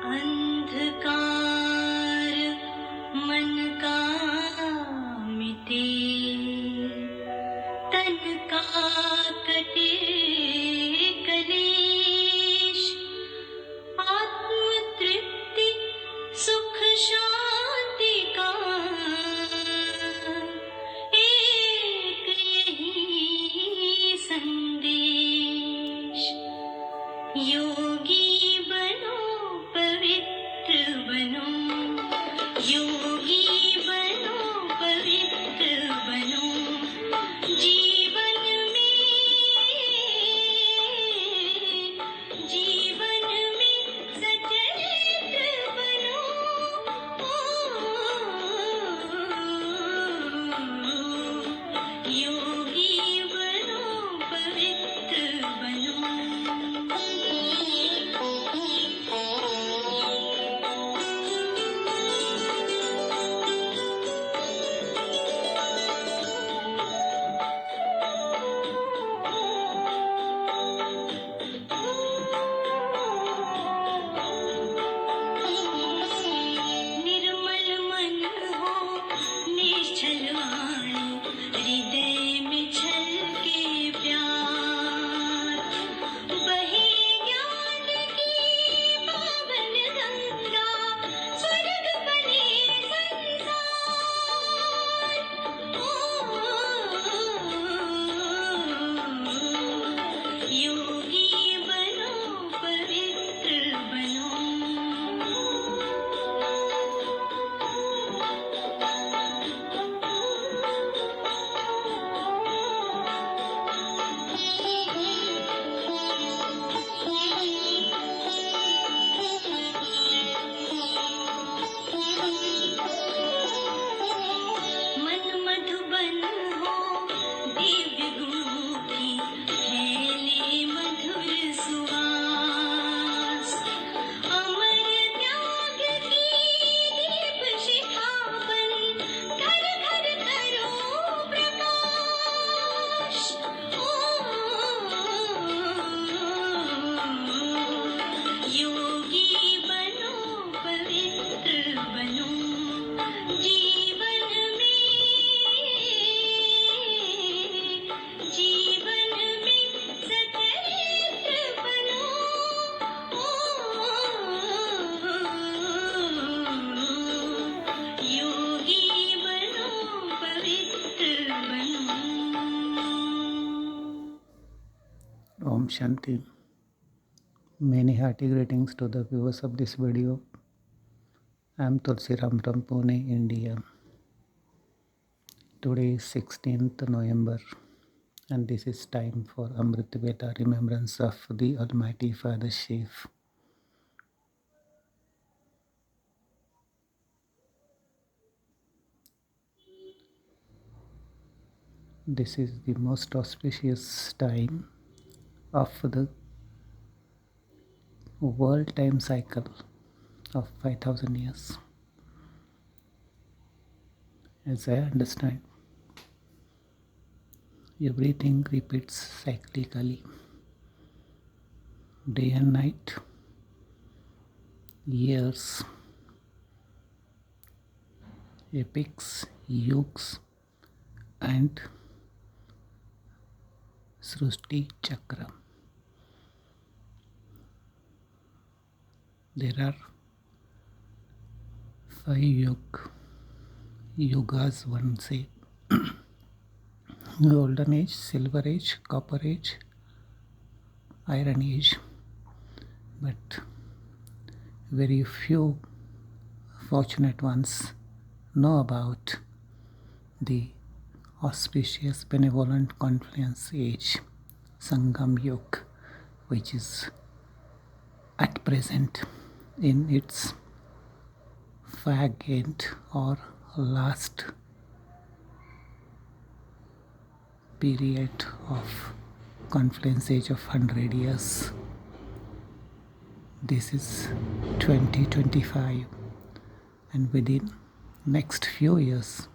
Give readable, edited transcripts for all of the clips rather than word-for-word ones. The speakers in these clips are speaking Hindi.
अंधकार मन का मिटे, तन का कटे कलेश, आत्म तृप्ति सुख शांति का एक यही संदेश। योगी बनो पवित्र बनो, योगी बनो पवित्र बनो, जीवन में सचरित्र बनो। योगी बनो पवित्र बनो। निर्मल मन हो निश्चल वाणी, हृदय में छलके प्यार, बहे ज्ञान की पावन गंगा, स्वर्ग बने संसार। योगी बनो पवित्र बनो। मन मधुबन हो दिव्य गुणों की, फैले मधुर सुवास, अमर त्याग की दीप शिखावन, घर घर करो प्रकाश। योगी बनो पवित्र बनो, जीवन में सचरित्र बनो। योगी बनो पवित्र बनो। Om Shanti. Many hearty greetings to the viewers of this video. I am Tulsiram from Pune, India. Today is 16th November and this is time for Amrit Veda, remembrance of the Almighty Father Shiv. This is the most auspicious time of the world time cycle of 5000 years. As I understand, everything repeats cyclically, day and night, years, epics, yugs, and Srushti Chakra. There are 5 yugas, one say. Golden Age, Silver Age, Copper Age, Iron Age. But very few fortunate ones know about the auspicious benevolent confluence age, Sangam Yuga, which is at present in its fag end or last period of confluence age of 100 years. This is 2025 and within next few years,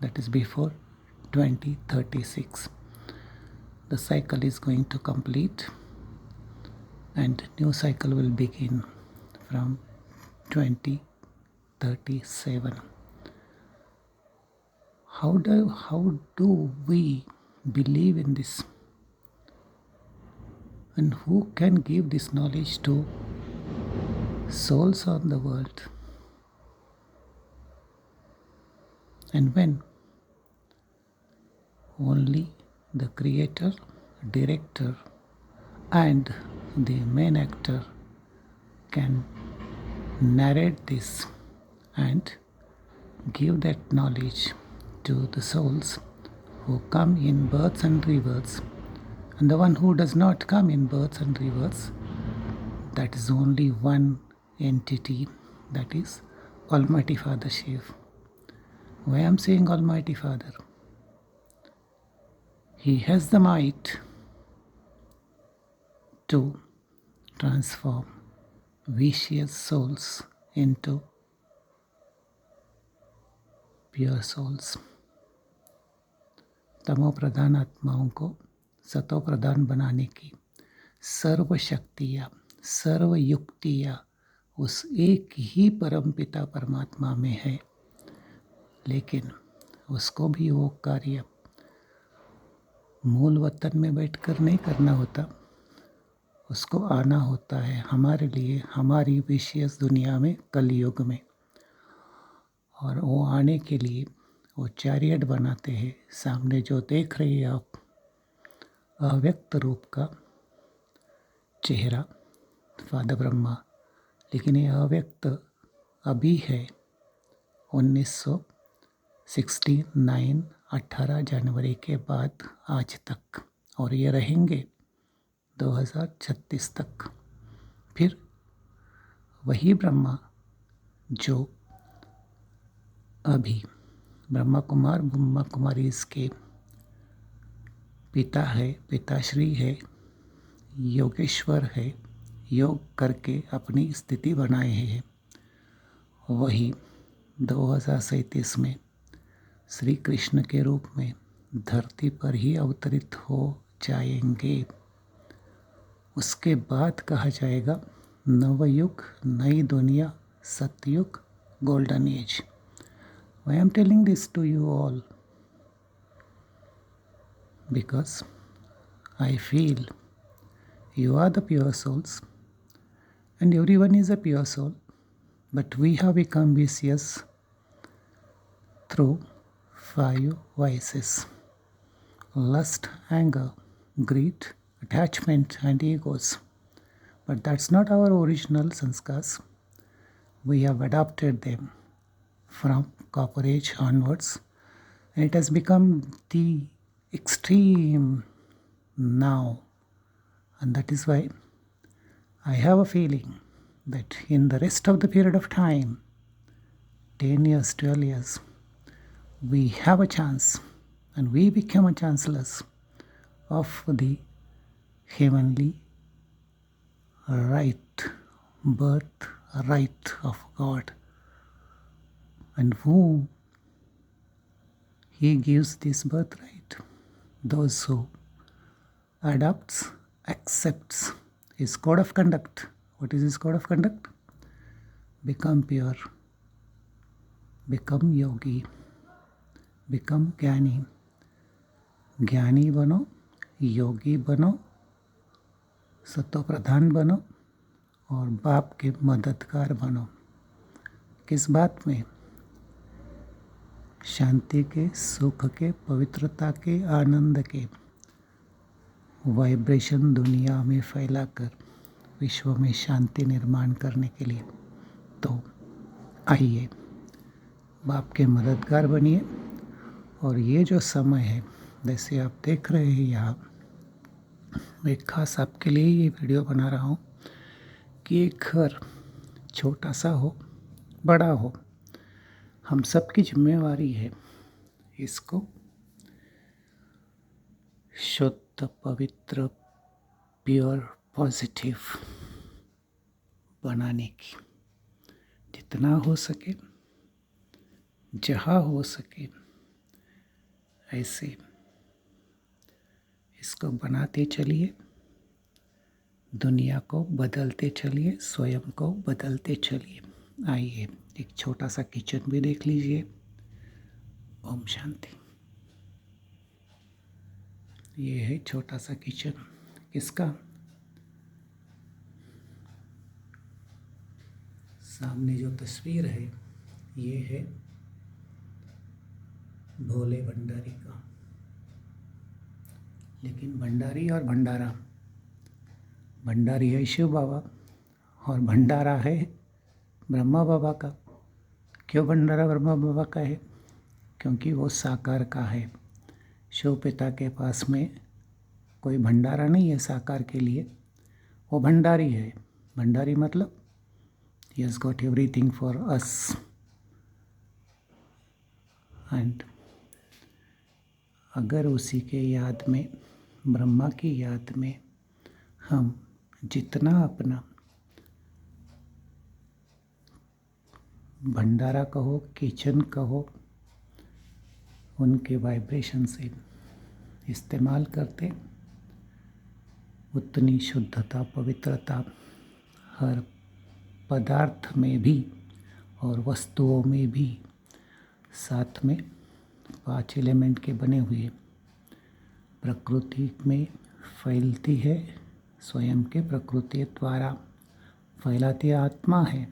that is before 2036, the cycle is going to complete and new cycle will begin from 2037. How do we believe in this? And who can give this knowledge to souls on the world? And when? Only the creator, director, and the main actor can narrate this and give that knowledge to the souls who come in births and rebirths. And the one who does not come in births and rebirths, that is only one entity, that is Almighty Father Shiv. Why I am saying Almighty Father? He has the might to transform vicious souls into pure souls. तमो प्रधान आत्माओं को सतो प्रधान बनाने की सर्व शक्तियाँ, सर्व युक्तियाँ उस एक ही परमपिता परमात्मा में है, लेकिन उसको भी वो कार्य मूल वतन में बैठकर नहीं करना होता, उसको आना होता है हमारे लिए, हमारी विशेष दुनिया में, कलयुग में। और वो आने के लिए वो चैरियट बनाते हैं। सामने जो देख रहे हैं आप, अव्यक्त रूप का चेहरा फादर ब्रह्मा, लेकिन ये अव्यक्त अभी है 1969 18 जनवरी के बाद आज तक, और ये रहेंगे 2036 तक। फिर वही ब्रह्मा जो अभी ब्रह्मा कुमारी इसके पिता है, पिताश्री है, योगेश्वर है, योग करके अपनी स्थिति बनाए हैं, वही 2037 में श्री कृष्ण के रूप में धरती पर ही अवतरित हो जाएंगे। उसके बाद कहा जाएगा नवयुग, नई दुनिया, सतयुग, golden age. Why I am telling this to you all? Because I feel you are the pure souls and everyone is a pure soul, but we have become vicious through 5 vices: lust, anger, greed, attachment and egos. But that's not our original sanskars. We have adopted them from Copper Age onwards, and it has become the extreme now. And that is why I have a feeling that in the rest of the period of time, 10 years, 12 years, we have a chance and we become a chancellors of the heavenly right, birth right of God. And whom he gives this birthright? Those who adopts, accepts his code of conduct. What is his code of conduct? Become pure, become yogi, become ज्ञानी। ज्ञानी बनो, योगी बनो, सतो प्रधान बनो और बाप के मददगार बनो। किस बात में? शांति के, सुख के, पवित्रता के, आनंद के वाइब्रेशन दुनिया में फैलाकर विश्व में शांति निर्माण करने के लिए। तो आइए बाप के मददगार बनिए। और ये जो समय है, जैसे आप देख रहे हैं यहाँ, एक खास आपके लिए ये वीडियो बना रहा हूँ कि एक घर छोटा सा हो, बड़ा हो, हम सबकी जिम्मेवारी है इसको शुद्ध, पवित्र, प्योर, पॉजिटिव बनाने की। जितना हो सके, जहाँ हो सके, ऐसे इसको बनाते चलिए, दुनिया को बदलते चलिए, स्वयं को बदलते चलिए। आइए एक छोटा सा किचन भी देख लीजिए। ओम शांति। ये है छोटा सा किचन। किसका? सामने जो तस्वीर है ये है भोले भंडारी का। लेकिन भंडारी और भंडारा, भंडारी है शिव बाबा और भंडारा है ब्रह्मा बाबा का। क्यों भंडारा ब्रह्मा बाबा का है? क्योंकि वो साकार का है। शिव पिता के पास में कोई भंडारा नहीं है साकार के लिए, वो भंडारी है। भंडारी मतलब he has got everything for us। And अगर उसी के याद में, ब्रह्मा की याद में हम जितना अपना भंडारा कहो, किचन कहो, उनके वाइब्रेशन से इस्तेमाल करते, उतनी शुद्धता, पवित्रता हर पदार्थ में भी और वस्तुओं में भी, साथ में 5 एलिमेंट के बने हुए प्रकृति में फैलती है। स्वयं के प्रकृति द्वारा फैलाती आत्मा है,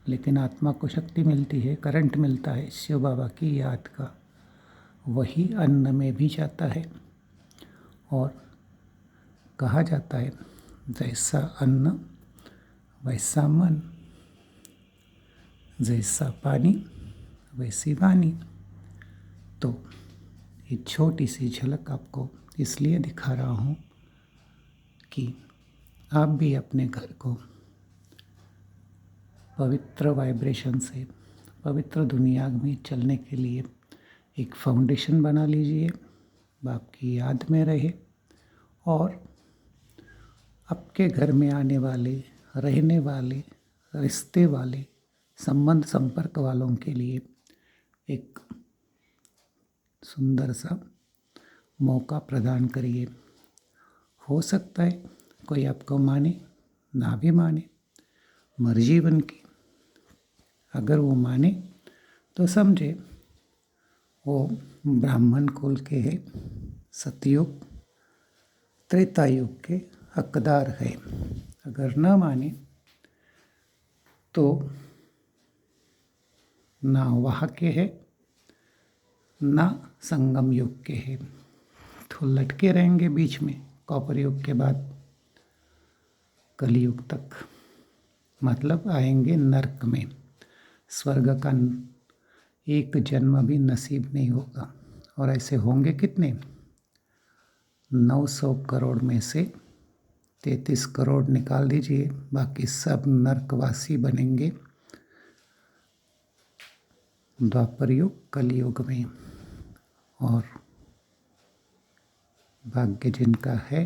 लेकिन आत्मा को शक्ति मिलती है, करंट मिलता है शिव बाबा की याद का। वही अन्न में भी जाता है और कहा जाता है जैसा अन्न वैसा मन, जैसा पानी वैसी वाणी। तो ये छोटी सी झलक आपको इसलिए दिखा रहा हूँ कि आप भी अपने घर को पवित्र वाइब्रेशन से, पवित्र दुनिया में चलने के लिए एक फाउंडेशन बना लीजिए, बाप की याद में रहे और आपके घर में आने वाले, रहने वाले, रिश्ते वाले, संबंध संपर्क वालों के लिए एक सुंदर सा मौका प्रदान करिए। हो सकता है कोई आपको माने ना भी माने, मर्जी बन की। अगर वो माने तो समझे वो ब्राह्मण कुल के है, सतयुग त्रेता युग के हकदार है। अगर न माने तो ना वहाँ के है ना संगम युग के है, तो लटके रहेंगे बीच में, कॉपर युग के बाद कलयुग तक। मतलब आएंगे नरक में। स्वर्ग का एक जन्म भी नसीब नहीं होगा। और ऐसे होंगे कितने? 900 करोड़ में से 33 करोड़ निकाल दीजिए, बाकी सब नरकवासी बनेंगे द्वापर युग कलयुग में। और भाग्य जिनका है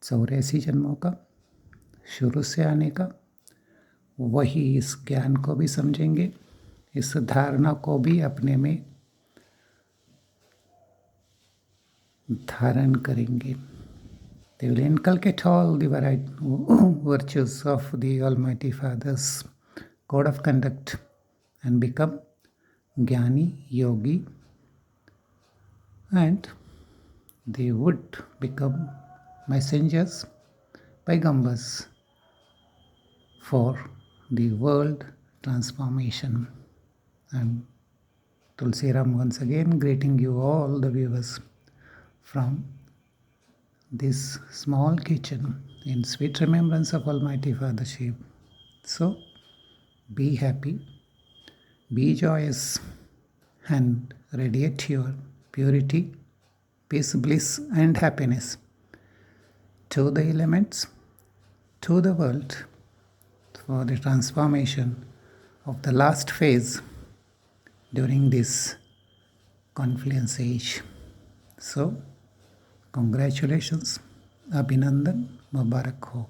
84 जन्मों का, शुरू से आने का, वही इस ज्ञान को भी समझेंगे, इस धारणा को भी अपने में धारण करेंगे। They will inculcate all the virtues of the Almighty Father's code of conduct and become Jnani, Yogi, and they would become messengers, Paigambas for the world transformation. And Tulsi Ram once again greeting you all the viewers from this small kitchen in sweet remembrance of Almighty Father Shiv. So be happy, be joyous, and radiate your purity, peace, bliss, and happiness to the elements, to the world, for the transformation of the last phase during this confluence age. So congratulations, अभिनंदन, मुबारक हो।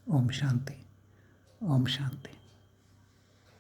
ओम शांति, ओम शांति।